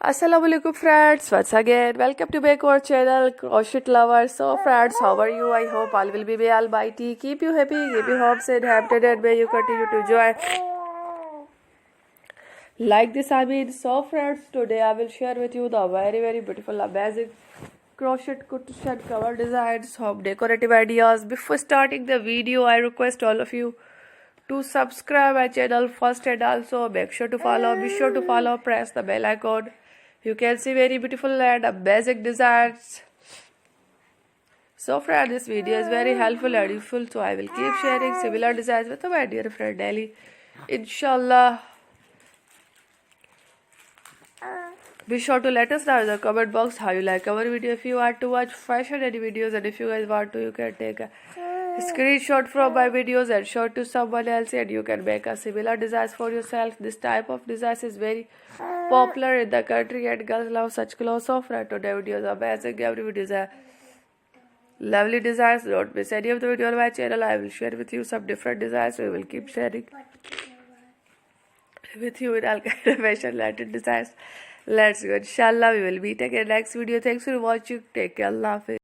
Assalamualaikum friends, once again welcome to Decor channel, crochet lovers. So friends, how are you? I hope all will be well, almighty keep you happy, keep you hopes and happy, and may you continue to enjoy like this. So friends, today I will share with you the very beautiful amazing crochet cushion cover designs, home decorative ideas. Before starting the video, I request all of you to subscribe my channel first, and also make sure to follow, be sure to follow, press the bell icon. You can see very beautiful and amazing designs. So friends, this video is very helpful and useful, so I will keep sharing similar designs with my dear friend daily, inshallah. Be sure to let us know in the comment box how you like our video. If you want to watch fashion and videos, and if you guys want to, you can take a screenshot from my videos and show it to someone else, and you can make a similar designs for yourself. This type of designs is very popular in the country and girls love such clothes. So friend, today video is amazing. Every video is a lovely designs. Don't miss any of the video on my channel. I will share with you some different designs. We will keep sharing with you in all kind of fashion related designs. Let's go. Inshallah, we will meet again next video. Thanks for watching. Take care. Allah Hafiz.